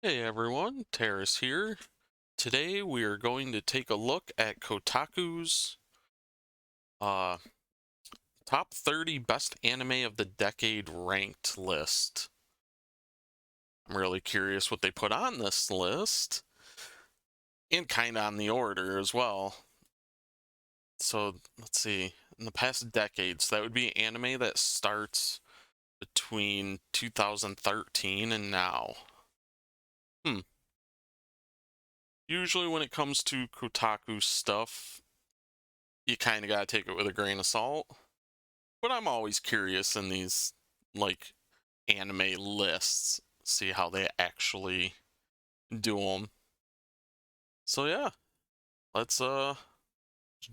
Hey everyone, Terrace here. Today we are going to take a look at Kotaku's uh, top 30 best anime of the decade ranked list. I'm really curious what they put on this list, and kind of on the order as well. So let's see, in the past decades, that would be anime that starts between 2013 and now. Hmm. Usually when it comes to Kotaku stuff, you kind of gotta take it with a grain of salt. But I'm always curious in these like anime lists, see how they actually do them. So yeah, let's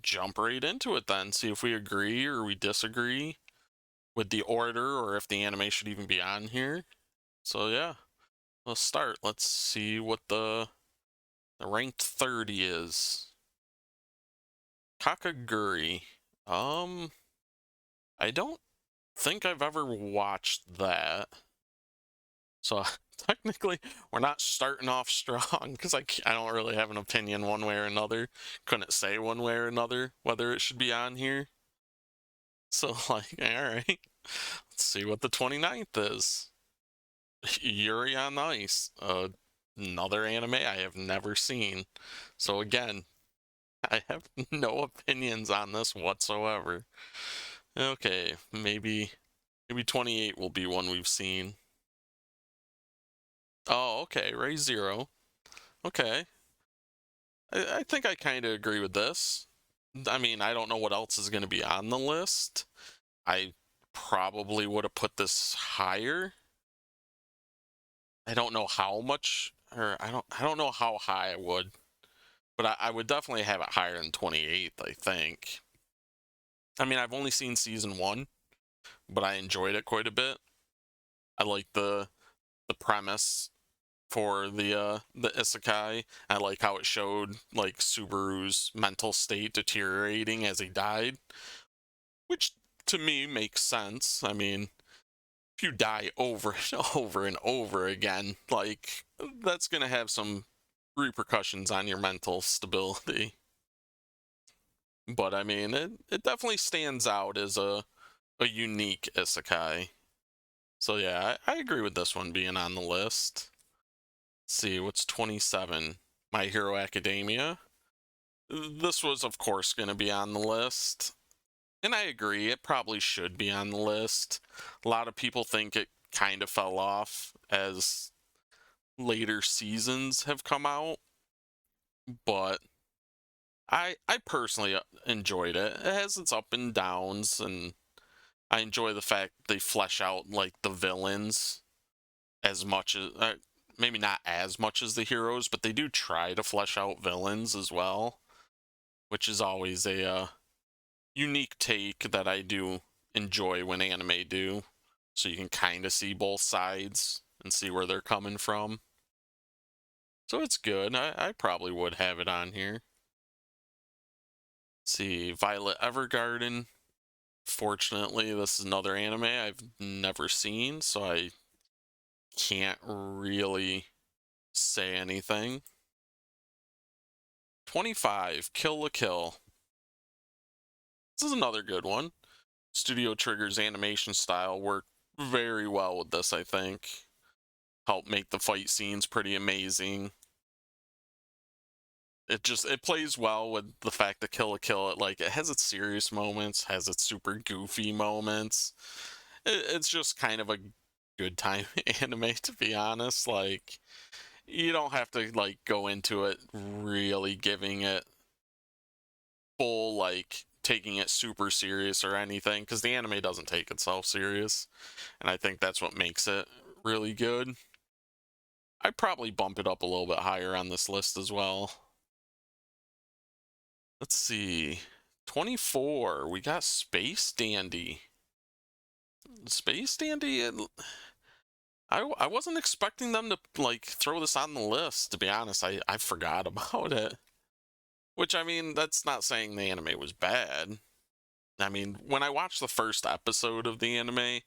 jump right into it then. See if we agree or we disagree with the order or if the anime should even be on here. So yeah, let's start. Let's see what the ranked 30 is. Kakaguri. Um, I don't think I've ever watched that. So technically, we're not starting off strong because I don't really have an opinion one way or another. Couldn't say one way or another whether it should be on here. So, like, all right, let's see what the 29th is. Yuri on Ice, another anime I have never seen. So, again, I have no opinions on this whatsoever. Okay, maybe 28 will be one we've seen. Oh, okay, Ray Zero. Okay. I think I kind of agree with this. I mean, I don't know what else is going to be on the list. I probably would have put this higher. I don't know how much, or I don't know how high I would, but I would definitely have it higher than 28th, I think. I mean, I've only seen season one, but I enjoyed it quite a bit. I like the premise for the isekai. I like how it showed like Subaru's mental state deteriorating as he died, which to me makes sense. I mean, if you die over and over and over again, like that's gonna have some repercussions on your mental stability. But I mean, it definitely stands out as a unique isekai. So yeah, I agree with this one being on the list. Let's see, what's 27? My Hero Academia. This was, of course, going to be on the list. And I agree, it probably should be on the list. A lot of people think it kind of fell off as later seasons have come out, but I personally enjoyed it. It has its up and downs, and I enjoy the fact they flesh out like the villains as much as maybe not as much as the heroes, but they do try to flesh out villains as well, which is always a unique take that I do enjoy when anime do. So you can kind of see both sides and see where they're coming from. So it's good. I probably would have it on here. Let's see, Violet Evergarden. Fortunately, this is another anime I've never seen, so I can't really say anything. 25, Kill la Kill. This is another good one. Studio Trigger's animation style worked very well with this, I think. Helped make the fight scenes pretty amazing. It plays well with the fact that Kill la Kill, it has its serious moments, has its super goofy moments. It's just kind of a good time anime, to be honest. Like, you don't have to like go into it really giving it full, like taking it super serious or anything, because the anime doesn't take itself serious, and I think that's what makes it really good. I'd probably bump it up a little bit higher on this list as well. Let's see. 24. We got Space Dandy. Space Dandy, I wasn't expecting them to like throw this on the list, to be honest. I forgot about it. Which, I mean, that's not saying the anime was bad. I mean, when I watched the first episode of the anime,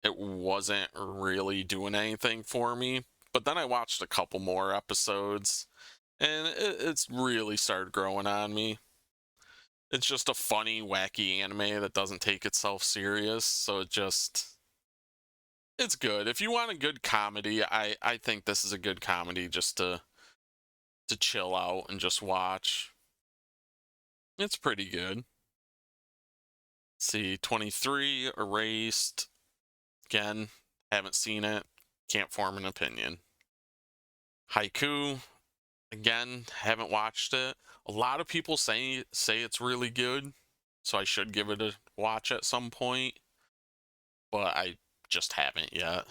it wasn't really doing anything for me. But then I watched a couple more episodes, and it's really started growing on me. It's just a funny, wacky anime that doesn't take itself serious, so it's good. If you want a good comedy, I think this is a good comedy just to chill out and just watch. It's pretty good. Let's see, 23, Erased. Again, haven't seen it, can't form an opinion. Haiku, again, haven't watched it. A lot of people say it's really good, so I should give it a watch at some point, but I just haven't yet.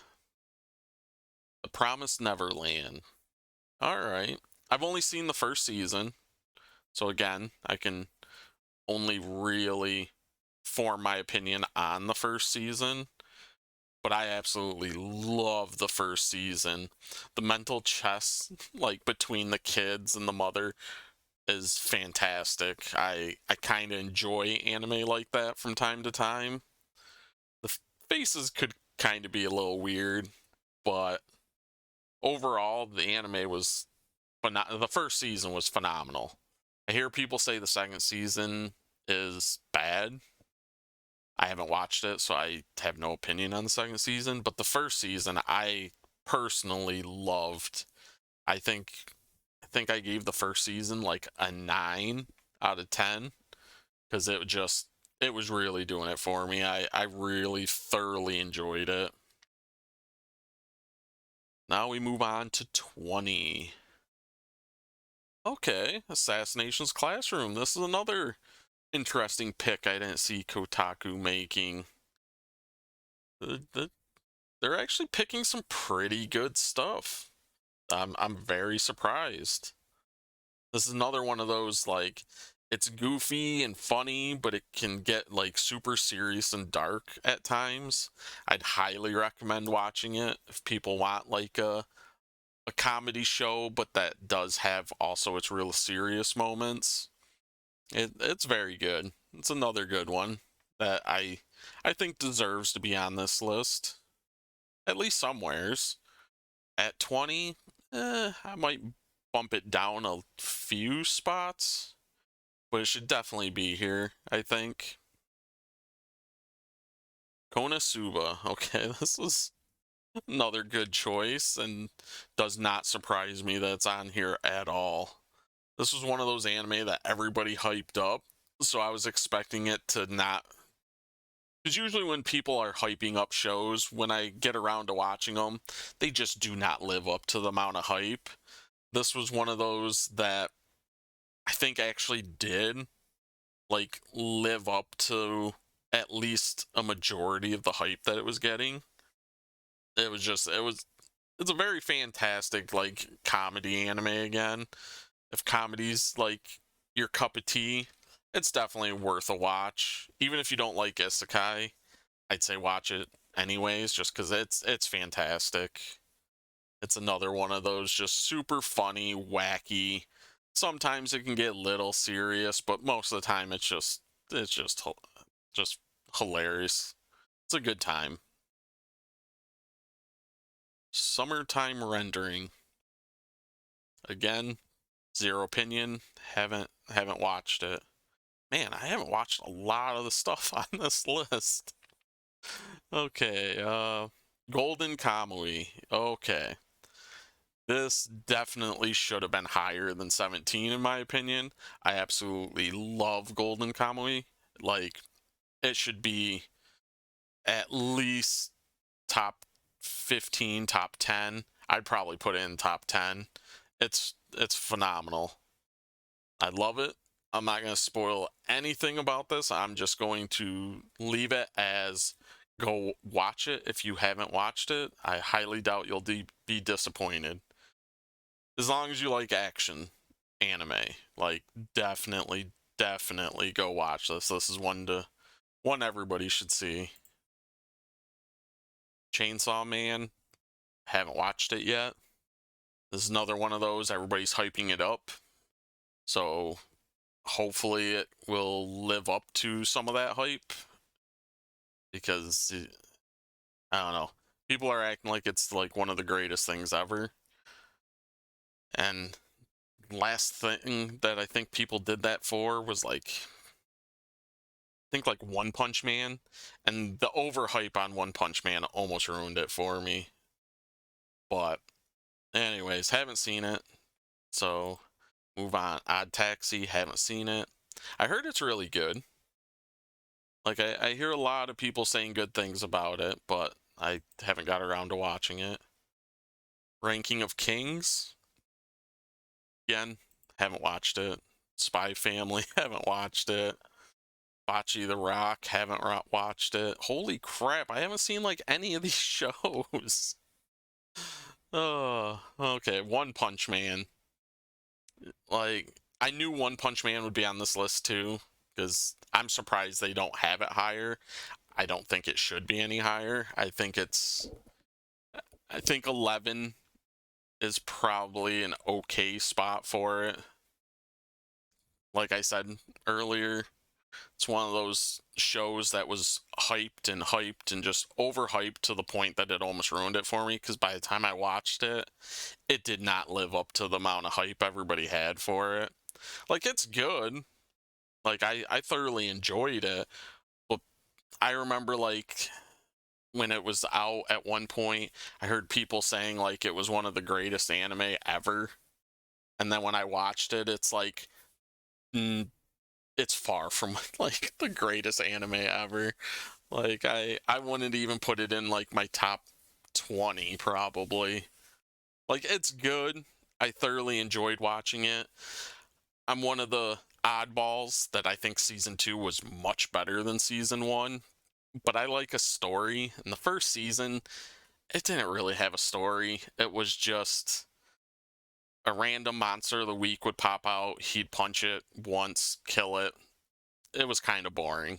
The Promised Neverland. All right. I've only seen the first season, so again, I can only really form my opinion on the first season, but I absolutely love the first season. The mental chess, like between the kids and the mother, is fantastic. I kind of enjoy anime like that from time to time. The faces could kind of be a little weird, but overall, the anime was the first season was phenomenal. I hear people say the second season is bad. I haven't watched it, so I have no opinion on the second season. But the first season, I personally loved. I think I gave the first season like a 9 out of 10 because it was really doing it for me. I really thoroughly enjoyed it. Now we move on to 20. Okay, Assassination's Classroom. This is another interesting pick I didn't see Kotaku making. They're actually picking some pretty good stuff. I'm very surprised. This is another one of those, like, it's goofy and funny, but it can get like super serious and dark at times. I'd highly recommend watching it if people want like a comedy show, but that does have also its real serious moments. It's very good. It's another good one that I think deserves to be on this list, at least somewheres. At 20, I might bump it down a few spots, but it should definitely be here, I think. Konosuba. Okay, this was another good choice and does not surprise me that it's on here at all. This was one of those anime that everybody hyped up, so I was expecting it to not. Because usually when people are hyping up shows, when I get around to watching them, they just do not live up to the amount of hype. This was one of those that I think actually did, like, live up to at least a majority of the hype that it was getting. It's a very fantastic, like, comedy anime again. If comedy's like your cup of tea, it's definitely worth a watch. Even if you don't like isekai, I'd say watch it anyways, just because it's fantastic. It's another one of those just super funny, wacky. Sometimes it can get a little serious, but most of the time just hilarious. It's a good time. Summertime Rendering. Again, zero opinion. Haven't watched it. Man, I haven't watched a lot of the stuff on this list. Okay, Golden Kamui. Okay. This definitely should have been higher than 17 in my opinion. I absolutely love Golden Kamui. Like, it should be at least top 15, top 10. I'd probably put it in top 10. It's phenomenal. I love it. I'm not going to spoil anything about this. I'm just going to leave it as go watch it if you haven't watched it. I highly doubt you'll be disappointed. As long as you like action anime, like definitely go watch this. This is one everybody should see. Chainsaw Man, haven't watched it yet. This is another one of those everybody's hyping it up. So hopefully it will live up to some of that hype because I don't know. People are acting like it's like one of the greatest things ever. And last thing that I think people did that for was like, I think like One Punch Man, and the overhype on One Punch Man almost ruined it for me. But anyways, haven't seen it, so move on. Odd Taxi, haven't seen it. I heard it's really good. Like I hear a lot of people saying good things about it, but I haven't got around to watching it. Ranking of Kings, again, haven't watched it. Spy Family, haven't watched it. Bocce the Rock, haven't watched it. Holy crap, I haven't seen like any of these shows. Oh, okay. One Punch Man. Like, I knew One Punch Man would be on this list too, because I'm surprised they don't have it higher. I don't think it should be any higher. I think 11 is probably an okay spot for it. Like I said earlier, it's one of those shows that was hyped and just overhyped to the point that it almost ruined it for me, because by the time I watched it, it did not live up to the amount of hype everybody had for it. Like, it's good. Like, I thoroughly enjoyed it. But I remember, like, when it was out at one point, I heard people saying, like, it was one of the greatest anime ever. And then when I watched it, it's like, it's far from, like, the greatest anime ever. Like, I wouldn't even put it in, like, my top 20, probably. Like, it's good. I thoroughly enjoyed watching it. I'm one of the oddballs that I think season 2 was much better than season 1, but I like a story. In the first season, it didn't really have a story. It was just a random monster of the week would pop out, he'd punch it once, kill it. It was kind of boring.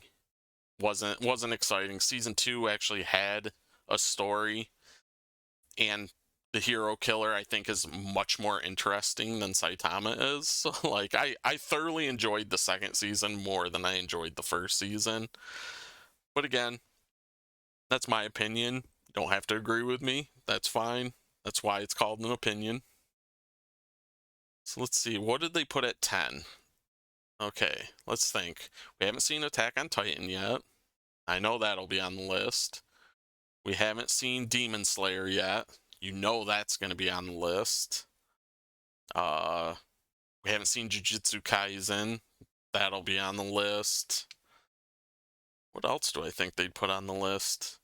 Wasn't exciting. Season 2 actually had a story, and the hero killer I think is much more interesting than Saitama is. So, like, I thoroughly enjoyed the second season more than I enjoyed the first season. But again, that's my opinion. You don't have to agree with me. That's fine. That's why it's called an opinion. So let's see, what did they put at 10? Okay, let's think. We haven't seen Attack on Titan yet. I know that'll be on the list. We haven't seen Demon Slayer yet. You know that's going to be on the list. We haven't seen Jujutsu Kaisen. That'll be on the list. What else do I think they'd put on the list?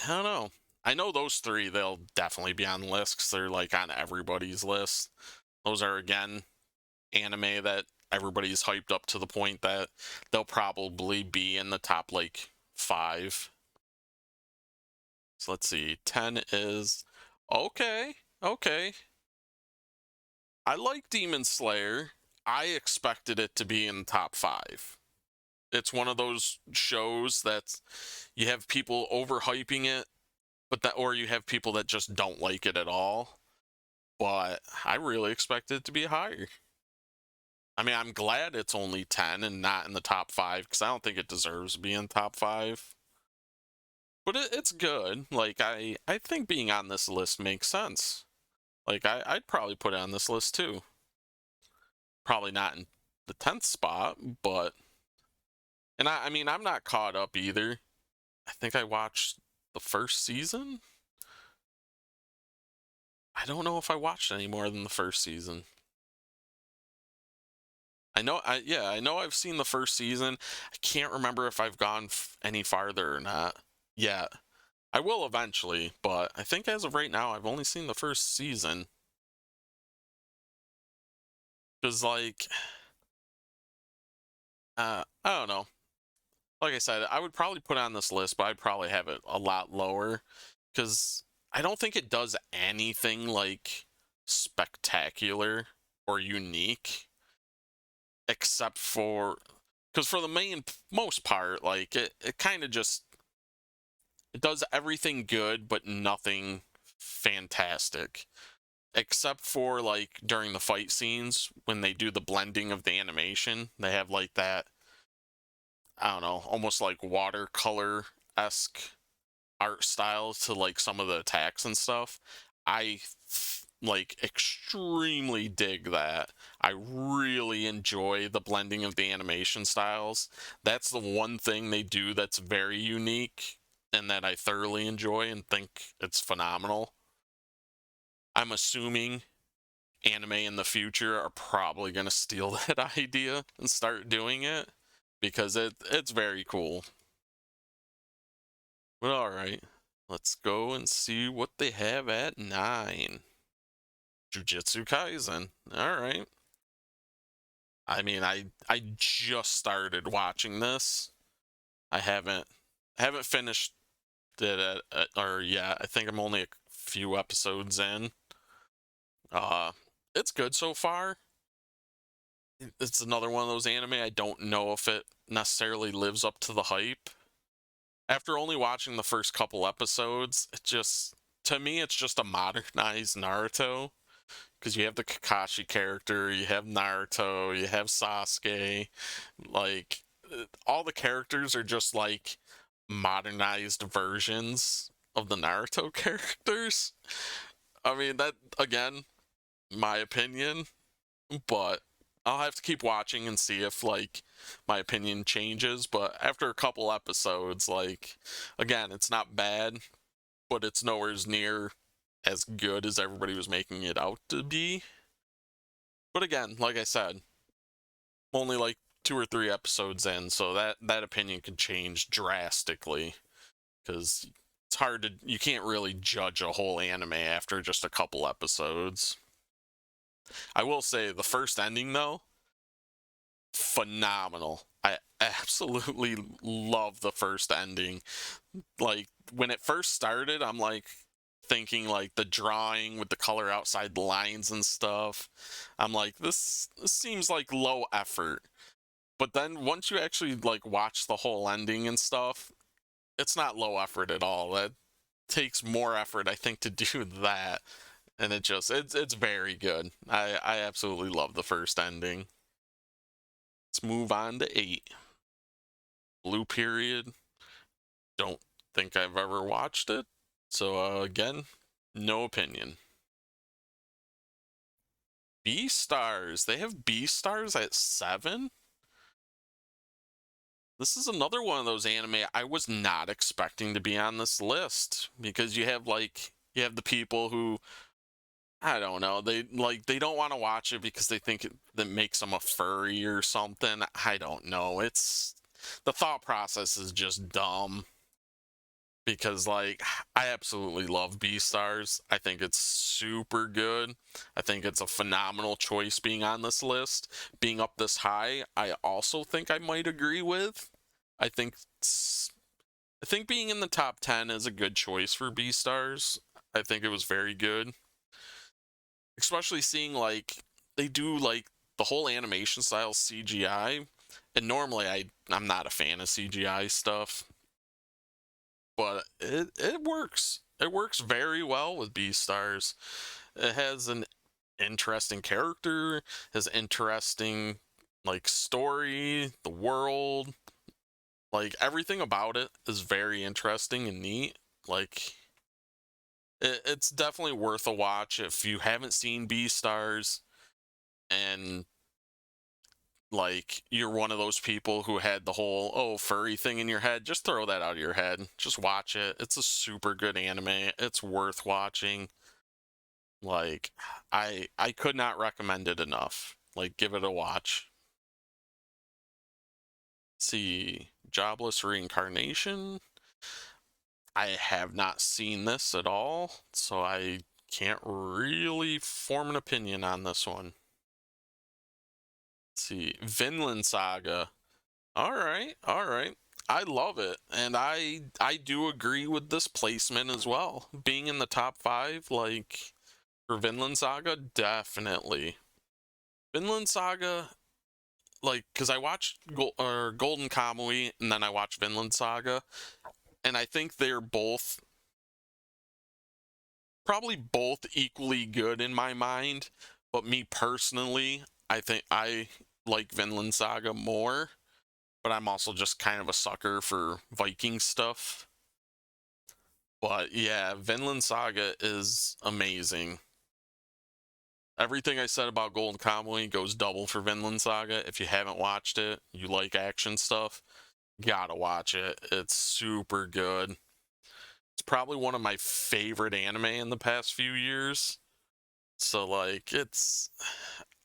I don't know. I know those three, they'll definitely be on the list because they're like on everybody's list. Those are, again, anime that everybody's hyped up to the point that they'll probably be in the top like 5. So let's see. 10 is okay. Okay. I like Demon Slayer. I expected it to be in the top 5. It's one of those shows that you have people overhyping it, or you have people that just don't like it at all. But I really expected it to be higher. I mean, I'm glad it's only 10 and not in the top 5, because I don't think it deserves to be in top 5. But it's good. Like, I think being on this list makes sense. Like, I'd probably put it on this list too. Probably not in the 10th spot, but... And I mean, I'm not caught up either. I think I watched the first season? I don't know if I watched any more than the first season. I know I've seen the first season. I can't remember if I've gone any farther or not yet. I will eventually, but I think as of right now, I've only seen the first season. Because, like, I don't know. Like I said, I would probably put it on this list, but I'd probably have it a lot lower. Because I don't think it does anything, like, spectacular or unique. Except for... Because for the most part, like, it kind of just... It does everything good, but nothing fantastic. Except for, like, during the fight scenes, when they do the blending of the animation, they have, like, that, I don't know, almost like watercolor-esque art style to like some of the attacks and stuff. I like extremely dig that. I really enjoy the blending of the animation styles. That's the one thing they do that's very unique and that I thoroughly enjoy and think it's phenomenal. I'm assuming anime in the future are probably going to steal that idea and start doing it because it's very cool. But all right, let's go and see what they have at 9. Jujutsu Kaisen. All right. I mean, I just started watching this. I haven't finished it or yeah. I think I'm only a few episodes in. Uh, it's good so far. It's another one of those anime. I don't know if it necessarily lives up to the hype. After only watching the first couple episodes, it just to me it's just a modernized Naruto. Because you have the Kakashi character, you have Naruto, you have Sasuke, like all the characters are just like modernized versions of the Naruto characters. I mean, that again, my opinion, but I'll have to keep watching and see if like my opinion changes. But after a couple episodes, like again, it's not bad, but it's nowhere near as good as everybody was making it out to be. But again, like I said, only like 2 or 3 episodes in, so that opinion could change drastically because it's hard to you can't really judge a whole anime after just a couple episodes. I will say the first ending though, phenomenal. I absolutely love the first ending. Like when it first started, I'm like thinking like the drawing with the color outside the lines and stuff. I'm like this seems like low effort. But then once you actually like watch the whole ending and stuff, it's not low effort at all. That takes more effort, I think, to do that. And it's very good. I absolutely love the first ending. Let's move on to 8. Blue Period. Don't think I've ever watched it. So again, no opinion. B stars. They have B stars at 7? This is another one of those anime I was not expecting to be on this list because you have the people who I don't know, they don't want to watch it because they think that makes them a furry or something. I don't know. It's the thought process is just dumb because like I absolutely love Beastars. I think it's super good. I think it's a phenomenal choice being on this list. Being up this high, I also think I might agree with. I think I think being in the top 10 is a good choice for Beastars. I think it was very good. Especially seeing like they do like the whole animation style CGI. And normally I'm not a fan of CGI stuff, but it works. It works very well with Beastars. It has an interesting character, has interesting like story, the world, like everything about it is very interesting and neat. Like it's definitely worth a watch if you haven't seen Beastars and like you're one of those people who had the whole furry thing in your head. Just throw that out of your head. Just watch it. It's a super good anime. It's worth watching. Like I could not recommend it enough. Like give it a watch. Let's see, Jobless Reincarnation. I have not seen this at all, so I can't really form an opinion on this one. Let's see, Vinland Saga. All right, all right. I love it, and I do agree with this placement as well. Being in the top 5, like for Vinland Saga, definitely. Vinland Saga, like, because I watched Golden Kamuy, and then I watched Vinland Saga, and I think they're both probably both equally good in my mind. But me personally, I think I like Vinland Saga more. But I'm also just kind of a sucker for Viking stuff. But yeah, Vinland Saga is amazing. Everything I said about Golden Kamuy goes double for Vinland Saga. If you haven't watched it, you like action stuff, gotta watch it. It's super good. It's probably one of my favorite anime in the past few years. So, like,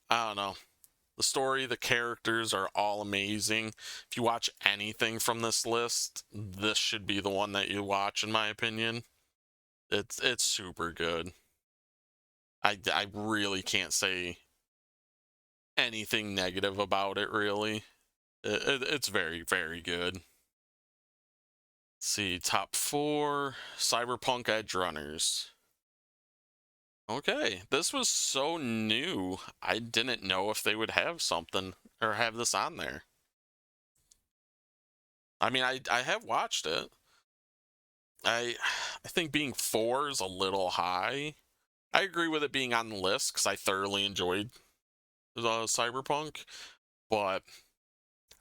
I don't know. The story, the characters are all amazing. If you watch anything from this list, this should be the one that you watch, in my opinion. It's super good. I really can't say anything negative about it, really. It's very, very good. Let's see, top 4 Cyberpunk Edge Runners. Okay, this was so new. I didn't know if they would have something or have this on there. I mean, I have watched it. I think being 4 is a little high. I agree with it being on the list because I thoroughly enjoyed Cyberpunk, but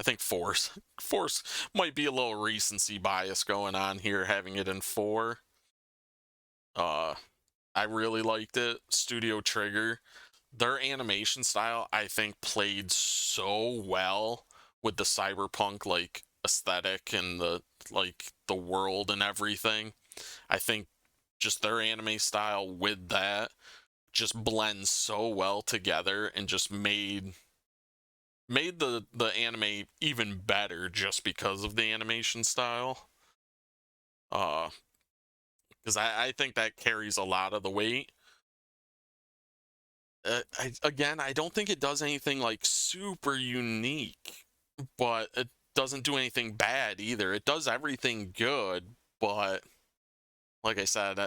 I think force might be a little recency bias going on here, having it in 4. Uh, I really liked it. Studio Trigger, their animation style, I think, played so well with the cyberpunk like aesthetic and the world and everything. I think just their anime style with that just blends so well together and just made the anime even better just because of the animation style. Uh, because I think that carries a lot of the weight. I don't think it does anything like super unique, but it doesn't do anything bad either. It does everything good, but like I said,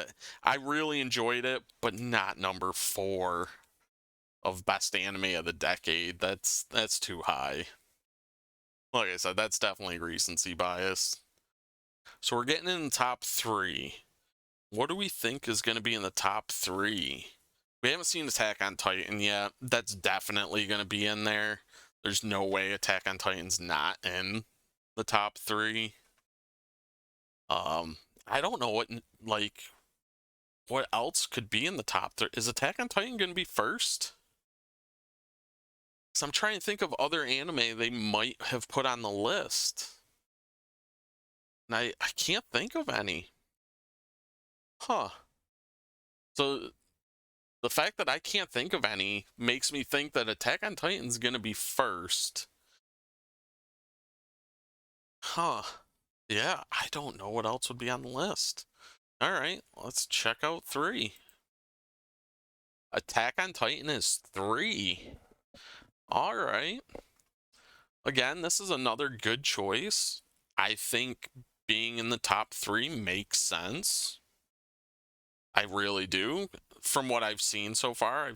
I really enjoyed it, but not number 4 of best anime of the decade. That's too high. Like I said, that's definitely recency bias. So we're getting in the top 3. What do we think is going to be in the top 3? We haven't seen Attack on Titan yet. That's definitely going to be in there. There's no way Attack on Titan's not in the top 3. I don't know what else could be in the top 3. Is Attack on Titan going to be first? So I'm trying to think of other anime they might have put on the list. And I can't think of any. Huh. So the fact that I can't think of any makes me think that Attack on Titan's going to be first. Huh. Yeah, I don't know what else would be on the list. All right, let's check out 3. Attack on Titan is 3. All right. Again, this is another good choice. I think being in the top 3 makes sense. I really do. From what I've seen so far, I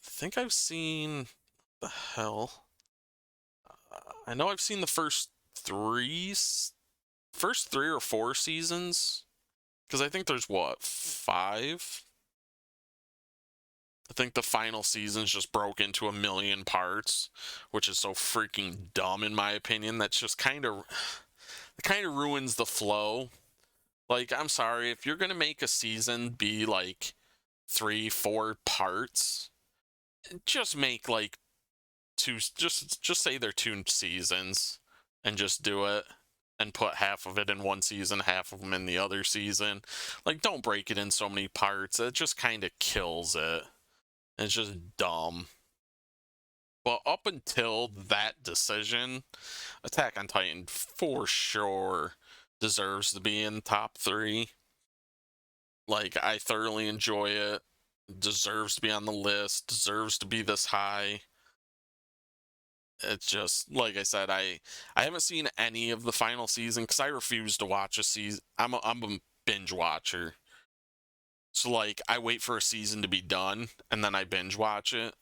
think I've seen the hell. I know I've seen the first 3 or 4 seasons, because I think there's what, 5. I think the final season's just broke into a million parts, which is so freaking dumb in my opinion. That's just kind of ruins the flow. Like, I'm sorry, if you're gonna make a season be like 3, 4 parts, just make like just say they're 2 seasons and just do it and put half of it in one season, half of them in the other season. Like, don't break it in so many parts. It just kind of kills it. It's just dumb. But up until that decision, Attack on Titan for sure deserves to be in top 3. Like, I thoroughly enjoy it. Deserves to be on the list. Deserves to be this high. It's just, like I said, I haven't seen any of the final season because I refuse to watch a season. I'm a binge watcher. So, like, I wait for a season to be done and then I binge watch it.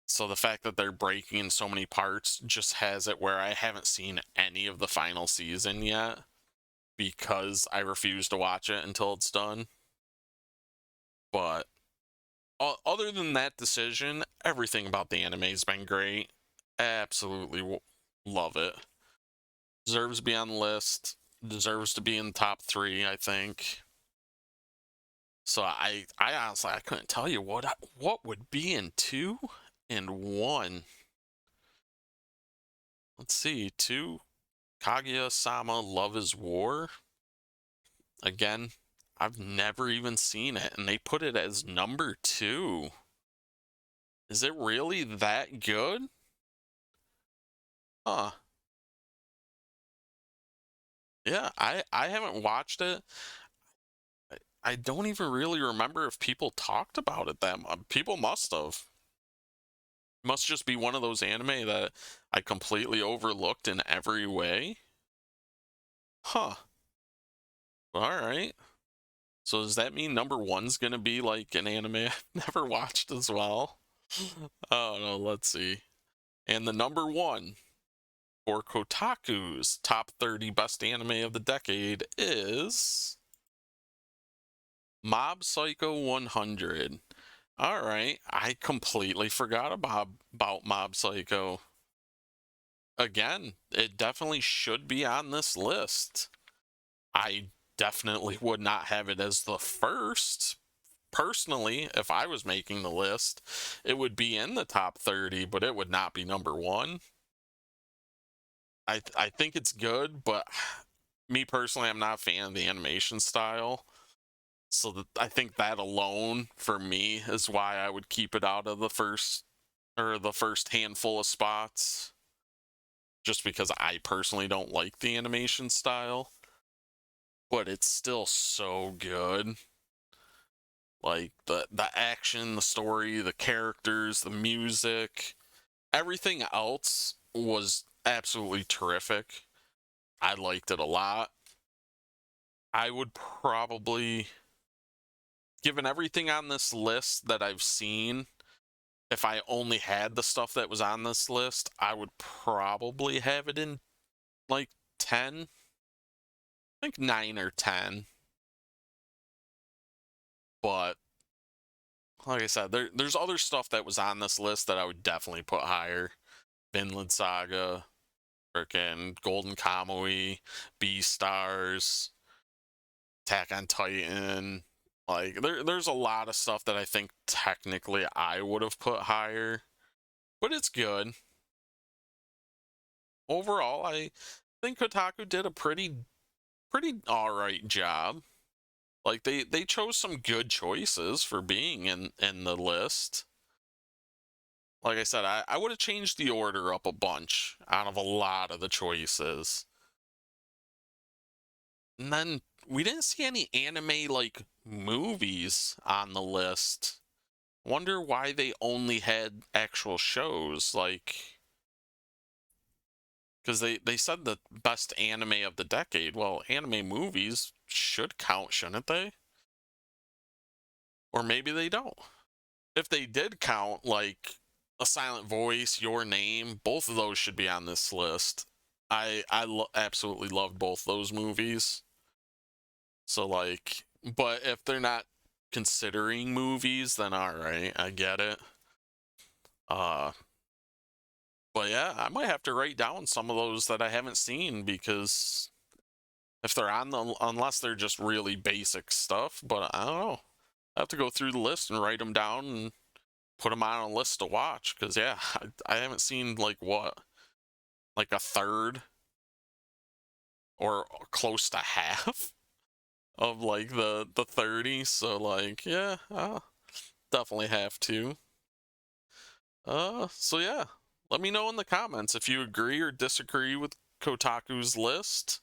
So the fact that they're breaking in so many parts just has it where I haven't seen any of the final season yet because I refuse to watch it until it's done. But other than that decision, everything about the anime has been great. Absolutely love it. Deserves to be on the list. deserves to be in the top 3, I think. So I honestly I couldn't tell you what would be in 2 and 1. Let's see, 2, Kaguya-sama Love is War. Again, I've never even seen it, and they put it as number 2. Is it really that good? Huh. Yeah, I haven't watched it. I don't even really remember if people talked about it that much. People must have. Must just be one of those anime that I completely overlooked in every way. Huh. All right. So does that mean number 1's gonna be like an anime I've never watched as well? Oh no, let's see. And the number 1 for Kotaku's top 30 best anime of the decade is Mob Psycho 100. All right, I completely forgot about Mob Psycho. Again, it definitely should be on this list. I definitely would not have it as the first. Personally, if I was making the list, it would be in the top 30, but it would not be number 1. I think it's good, but me personally, I'm not a fan of the animation style. So I think that alone for me is why I would keep it out of the first handful of spots, just because I personally don't like the animation style, but it's still so good. Like the action, the story, the characters, the music, everything else was absolutely terrific. I liked it a lot. I would probably, given everything on this list that I've seen, if I only had the stuff that was on this list, I would probably have it in like 10, like 9 or 10. But like I said, there's other stuff that was on this list that I would definitely put higher. Vinland Saga, freaking Golden Kamuy, Beastars, Attack on Titan. Like there's a lot of stuff that I think technically I would have put higher, but it's good. Overall, I think Kotaku did a pretty all right job. Like they chose some good choices for being in the list. Like I said, I would have changed the order up a bunch out of a lot of the choices. And then we didn't see any anime like movies on the list. Wonder why they only had actual shows, like, because they said the best anime of the decade. Well, anime movies should count, shouldn't they? Or maybe they don't. If they did count, like A Silent Voice, Your Name, both of those should be on this list. I absolutely loved both those movies. So like, but if they're not considering movies, then all right, I get it. Uh, but yeah, I might have to write down some of those that I haven't seen, because if they're on the, unless they're just really basic stuff, but I don't know. I have to go through the list and write them down and put them on a list to watch, because yeah, I haven't seen like what, like a third or close to half of like the 30. So like, yeah, I'll definitely have to. So yeah, let me know in the comments if you agree or disagree with Kotaku's list,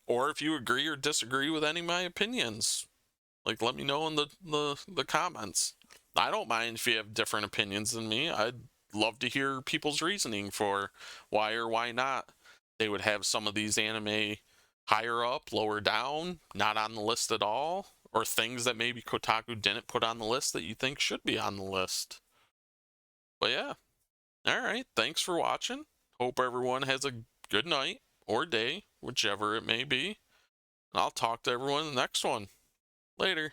or if you agree or disagree with any of my opinions. Like, let me know in the comments. I don't mind if you have different opinions than me. I'd love to hear people's reasoning for why or why not they would have some of these anime higher up, lower down, not on the list at all, or things that maybe Kotaku didn't put on the list that you think should be on the list. But yeah, all right. Thanks for watching. Hope everyone has a good night or day, whichever it may be. And I'll talk to everyone in the next one. Later.